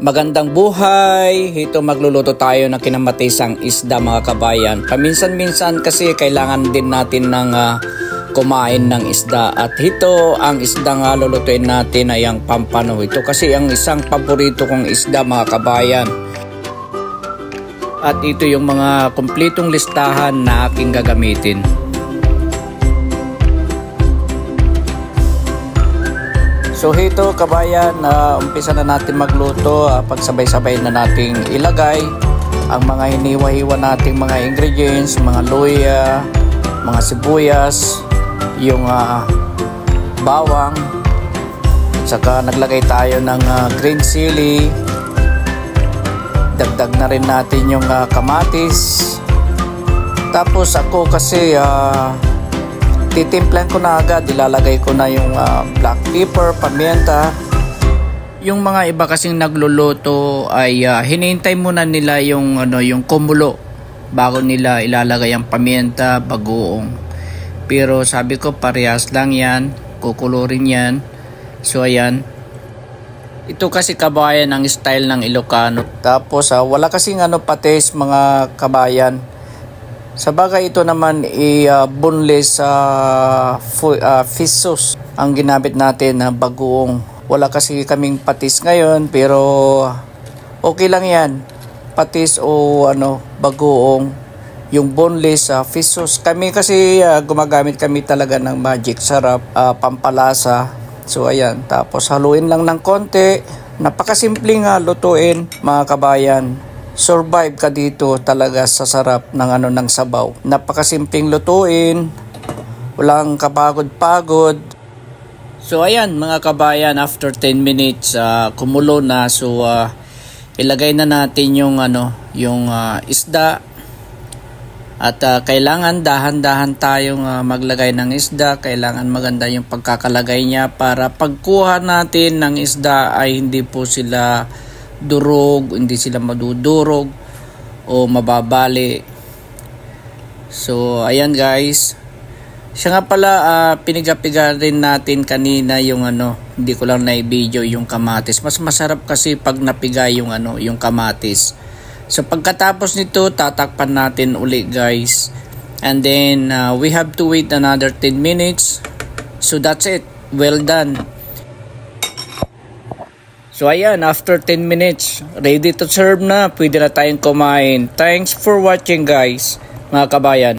Magandang buhay! Ito magluluto tayo ng kinamatisang isda mga kabayan. Paminsan-minsan kasi kailangan din natin ng kumain ng isda. At ito ang isda nga lulutuin natin ay ang pampano. Ito kasi ang isang paborito kong isda mga kabayan. At ito yung mga kumpletong listahan na aking gagamitin. So ito kabayan, umpisa na natin magluto. Pagsabay-sabay na nating ilagay ang mga hiniwa-hiwa nating mga ingredients, mga luya, mga sibuyas, yung bawang, at saka naglagay tayo ng green chili. Dagdag na rin natin yung kamatis. Tapos ako kasi titimplan ko na agad, ilalagay ko na yung black pepper, pamienta. Yung mga iba kasing nagluluto ay hinihintay muna nila yung yung kumulo bago nila ilalagay ang pamienta, bagoong. Pero sabi ko parehas lang yan, kukulorin yan. So ayan. Ito kasi kabayan ang style ng Ilocano. Tapos wala kasing patis mga kabayan. Sa bagay ito naman boneless fish sauce ang ginamit natin na bagoong. Wala kasi kaming patis ngayon pero okay lang yan. Patis o bagoong, yung boneless fish sauce. Kami kasi gumagamit kami talaga ng magic sarap, pampalasa. So ayan, tapos haluin lang ng konti. Napakasimpleng lutuin mga kabayan. Survive ka dito talaga sa sarap ng ng sabaw. Napakasimpleng lutuin. Walang kapagod-pagod. So ayan mga kabayan, after 10 minutes kumulo na. So ilagay na natin yung yung isda. At kailangan dahan-dahan tayong maglagay ng isda. Kailangan maganda yung pagkakalagay niya para pagkuha natin ng isda ay hindi po sila durog, hindi sila madudurog o mababali. So ayan guys. Siya nga pala piniga-piga rin natin kanina yung hindi ko lang na-video yung kamatis. Mas masarap kasi pag napiga yung yung kamatis. So pagkatapos nito tatakpan natin uli guys. And then we have to wait another 10 minutes. So that's it. Well done. So ayan, after 10 minutes, ready to serve na. Pwede na tayong kumain. Thanks for watching guys, mga kabayan.